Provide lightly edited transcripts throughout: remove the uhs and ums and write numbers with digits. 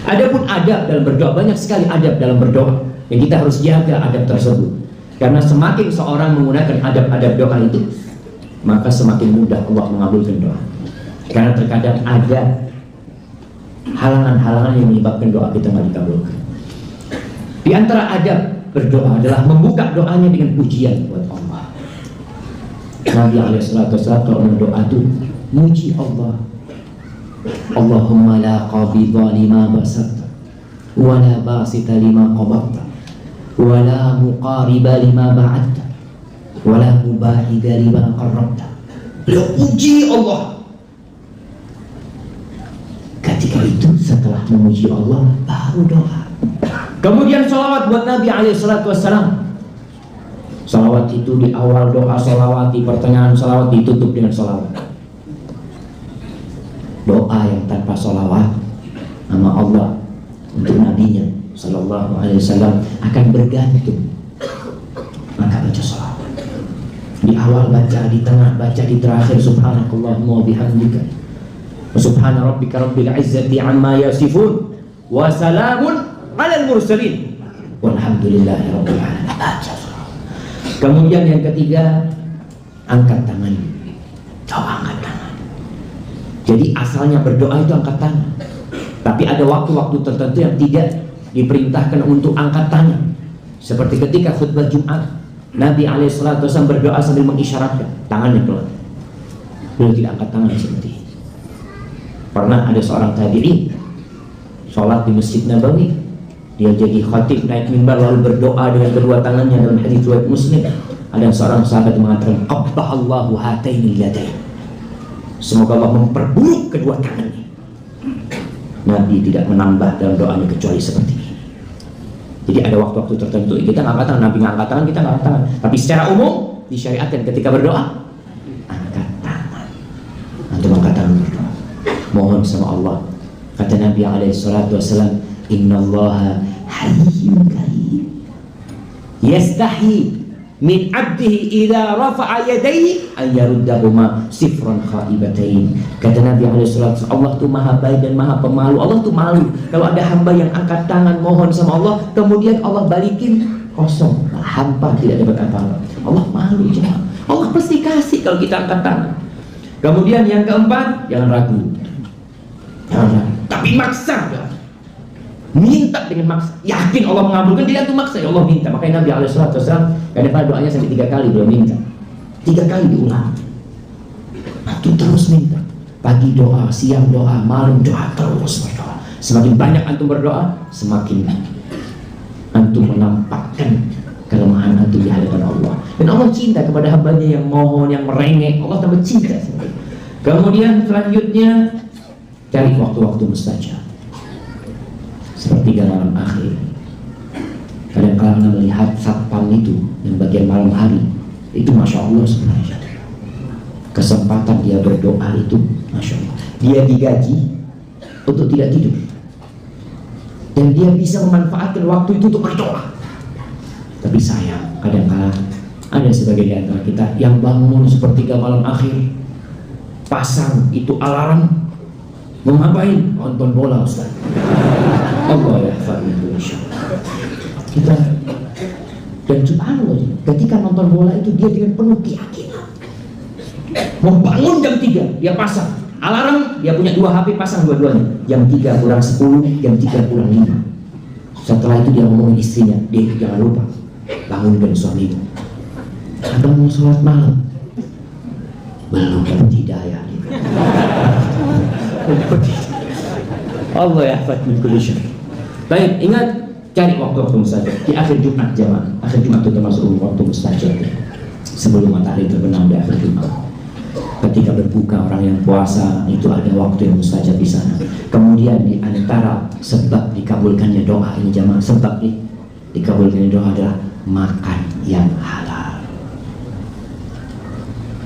Adapun adab dalam berdoa, banyak sekali adab dalam berdoa yang kita harus jaga adab tersebut. Karena semakin seorang menggunakan adab-adab doa itu, maka semakin mudah Allah mengabulkan doa. Karena terkadang ada halangan-halangan yang menyebabkan doa kita tidak dikabulkan. Di antara adab berdoa adalah membuka doanya dengan pujian buat Allah. Nabi SAW kalau berdoa itu muji Allah. Allahumma la qabidha lima basata wa la basita lima qabadta wa la muqariba lima ba'adta wa la mubahida lima qarrabta. Beliau puji Allah. Ketika itu setelah memuji Allah baru doa. Kemudian salawat buat Nabi SAW. Salawat itu di awal doa salawat, di pertengahan salawat, ditutup dengan salawat. Doa yang tanpa salawat nama Allah untuk nabinya sallallahu alaihi wasallam akan bergantung. Maka baca salawat. Di awal baca, di tengah baca, di terakhir subhanakallahumma wa bihamdika wa subhana rabbika rabbil izzati amma yasifun wa salamun alal mursalin walhamdulillahi rabbil alamin. Baca salawat. Kemudian yang ketiga, angkat tangan. Doa angkat tangan. Jadi asalnya berdoa itu angkat tangan. Tapi ada waktu-waktu tertentu yang tidak diperintahkan untuk angkat tangan. Seperti ketika khutbah Jumat, Nabi SAW berdoa sambil mengisyaratkan tangannya keluar. Beliau tidak angkat tangan seperti ini. Pernah ada seorang tabi'in sholat di Masjid Nabawi, dia jadi khatib naik mimbar lalu berdoa dengan kedua tangannya. Dalam hadis riwayat Muslim ada seorang sahabat mengatakan qabbahallahu hatainil yadain, semoga Allah memperburuk kedua tangannya. Nabi tidak menambah dalam doanya kecuali seperti ini. Jadi ada waktu-waktu tertentu kita nggak angkat tangan, Nabi nggak angkat tangan, kita nggak angkat tangan. Tapi secara umum disyariatkan ketika berdoa angkat tangan. Antum angkat tangan berdoa, mohon sama Allah. Kata Nabi SAW, innallaha hayyun karim yastahi min abdihi idza rafa'a yadayhi an yaruddahuma sifran khaibatain. Kata Nabi SAW, Allah itu maha baik dan maha pemalu. Allah itu malu kalau ada hamba yang angkat tangan mohon sama Allah, kemudian Allah balikin kosong, hampa, tidak dapat apa-apa. Allah malu jemaah. Allah pasti kasih kalau kita angkat tangan. Kemudian yang keempat, jangan ragu, jangan ragu, tapi maksa. Minta dengan maksa, yakin Allah mengabulkan, tidak tuh maksa, ya Allah minta. Makanya Nabi SAW kadang-kadang doanya sampai 3 kali beliau minta, 3 kali diulang. Antum terus minta, pagi doa, siang doa, malam doa, terus berdoa. Semakin banyak antum berdoa, semakin antum menampakkan kelemahan antum di hadapan Allah. Dan Allah cinta kepada hambanya yang mohon, yang merengek. Allah tambah cinta. Kemudian selanjutnya cari waktu-waktu mustajab. Sepertiga malam akhir. Kadang-kadang melihat satpam itu yang bagian malam hari itu masya Allah sebenarnya. Kesempatan dia berdoa itu masya Allah. Dia digaji untuk tidak tidur, dan dia bisa memanfaatkan waktu itu untuk berdoa. Tapi sayang, kadang-kadang ada sebagian di antara kita yang bangun sepertiga malam akhir, pasang itu alarm. Mau ngapain? Nonton bola Ustaz. Allah ya kita. Dan subhanallah, ketika nonton bola itu dia dengan penuh keyakinan. Membangun jam 3 dia pasang alarm, dia punya 2 HP pasang dua-duanya. Jam 3 kurang 10, jam 3 kurang 5. Setelah itu dia ngomongin istrinya, dia jangan lupa bangunkan suamimu. Atau mau sholat malam? Belum dapat hidayah. Allah ya min kulli syai. Baik, ingat cari waktu-waktu mustajab di akhir Jumat jamaah. Akhir Jumat itu termasuk waktu mustajab. Sebelum matahari terbenam di akhir Jumat. Ketika berbuka orang yang puasa itu ada waktu yang mustajab di sana. Kemudian di antara sebab dikabulkannya doa ini jamaah, sebab dikabulkannya doa adalah makan yang halal.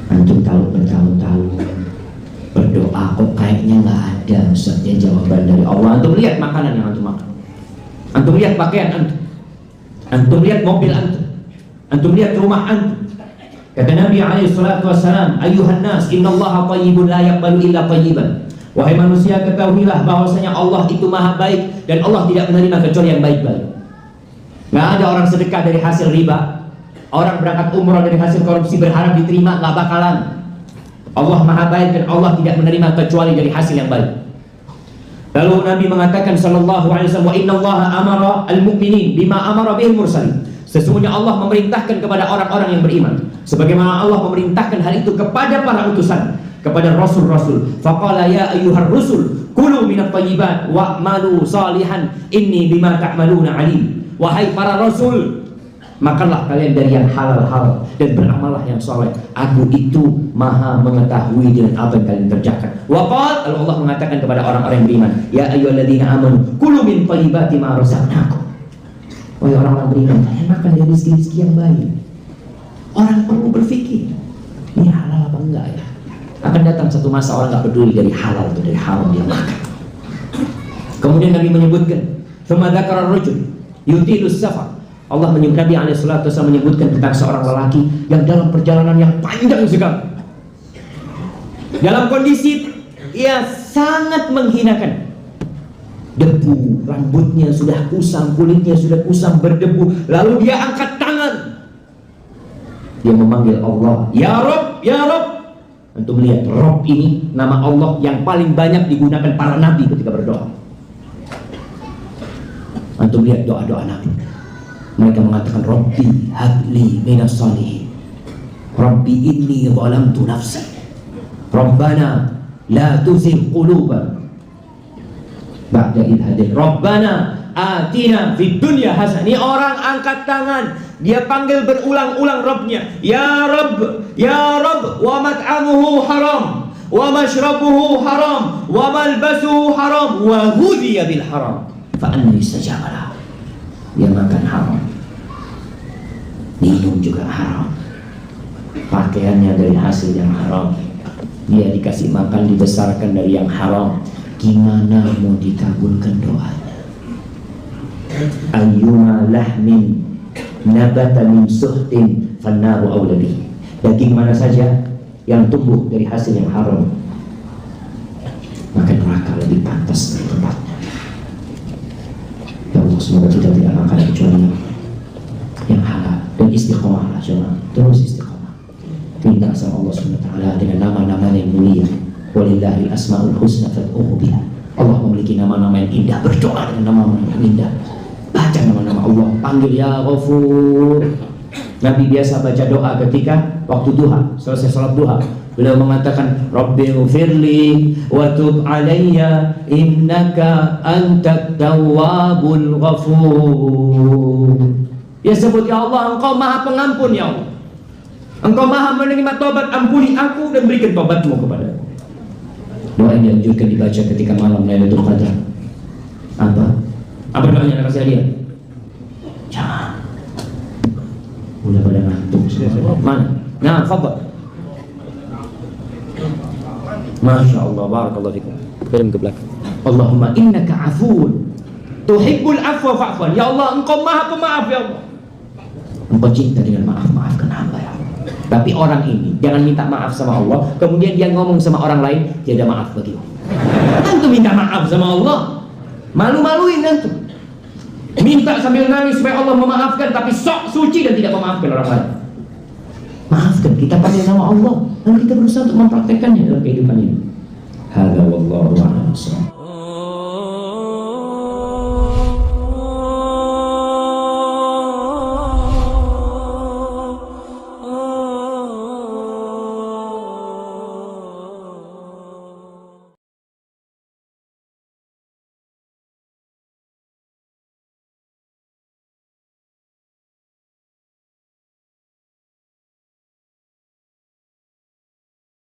Antum tahu bertahun-tahun berdoa kok kayaknya nggak ada Ustaznya jawaban dari Allah. Antum lihat makanan yang antum makan, antum lihat pakaian antum lihat mobil antum lihat rumah antum. Kata Nabi SAW, ayuhan nas innallaha thayyibun la yaqbalu illa thayyiban. Wahai manusia, ketahuilah bahwasanya Allah itu maha baik dan Allah tidak menerima kecuali yang baik-baik. Nggak ada orang sedekah dari hasil riba, orang berangkat umrah dari hasil korupsi berharap diterima, nggak bakalan. Allah maha baik dan Allah tidak menerima kecuali dari hasil yang baik. Lalu Nabi mengatakan sallallahu alaihi wasallam, wa inna Allah amara al-mu'minin bima amara bihil mursalin. Sesungguhnya Allah memerintahkan kepada orang-orang yang beriman sebagaimana Allah memerintahkan hal itu kepada para utusan, kepada rasul-rasul. Faqala ya ayyuhar rusul kulu minat thayyibat wa'malu salihan inni bima ta'maluna alim. Wahai para rasul, makanlah kalian dari yang halal-halal dan beramallah yang soleh. Aku itu maha mengetahui dengan apa yang kalian kerjakan. Waqal, lalu Allah mengatakan kepada orang-orang yang beriman, ya ayyuhalladzina amanu kulu min thayyibati ma razaqnakum. Wahai orang-orang beriman, kalian makan dari rezeki-rezeki yang baik. Orang perlu berpikir, ini halal apa enggak ya? Akan datang satu masa orang nggak peduli dari halal atau dari haram dia makan. Kemudian Nabi menyebutkan, "Tsumma dzakara ar-rajul yutilus safar." Allah menyebut, Nabi SAW menyebutkan tentang seorang lelaki yang dalam perjalanan yang panjang sekali, dalam kondisi ia sangat menghinakan. Debu, rambutnya sudah kusam, kulitnya sudah kusam, berdebu. Lalu dia angkat tangan, dia memanggil Allah, ya Rob, ya Rob. Untuk melihat Rob ini nama Allah yang paling banyak digunakan para nabi ketika berdoa. Untuk melihat doa-doa nabi, mereka mengatakan Rabbi habli minas salihin, Rabbi inni zalamtu nafsi, Rabbana la tuzigh qulubana ba'da idh hadaytana, Rabbana atina fid dunya hasanah. Ini orang angkat tangan, dia panggil berulang-ulang Rabbnya, ya Rabb, ya Rabb, wa mat'amuhu haram, wa mashrabuhu haram, wa malbasuhu haram, wa hudiya bil haram, fa anna yustajaba lahu. Dia makan haram, minum juga haram, pakaiannya dari hasil yang haram, dia dikasih makan, dibesarkan dari yang haram. Gimana mau dikabulkan doanya? Ayyuma lahmin nabata min suhtin fannaru awla bihi. Daging mana saja yang tumbuh dari hasil yang haram, maka neraka lebih pantas dari tempatnya. Ya Allah, semoga kita tidak makan kecuali yang halal dan istiqomah lah, terus istiqomah. Minta sama Allah SWT dengan nama-nama yang mulia. Walillahil asmaul husna fad'uhu biha. Allah memiliki nama-nama yang indah, berdoa dengan nama-nama yang indah. Baca nama-nama Allah, panggil ya Ghafur. Nabi biasa baca doa ketika waktu duha, selesai salat duha. Beliau mengatakan, Rabbighfirli wa tub alayya innaka antat tawwabul ghafur. Dia sebut, ya Allah, Engkau maha pengampun, ya Allah. Engkau maha menerima taubat, ampuni aku dan berikan taubatmu kepada aku. Doa yang dianjurkan dibaca ketika malam Lailatul Qadar. Apa doanya? Kasih hadiah. Jangan. Udah pada ngantuk. Mana? Nah, fadhal. Masya Allah, barakallahu fikum. Film ke belakang. Allahumma innaka afuun tuhibbul afwa fa'fu. Ya Allah, Engkau maha pemaaf, ya Allah. Engkau cinta dengan maaf, maafkan hamba, ya Allah. Tapi orang ini jangan minta maaf sama Allah, kemudian dia ngomong sama orang lain, tiada maaf bagimu. Antum minta maaf sama Allah, malu-maluin antum. Minta sambil nangis supaya Allah memaafkan, tapi sok suci dan tidak memaafkan orang lain. Maafkan, kita panggil nama Allah, dan kita berusaha untuk mempraktekannya dalam kehidupan ini. Hadza wallahu a'lam.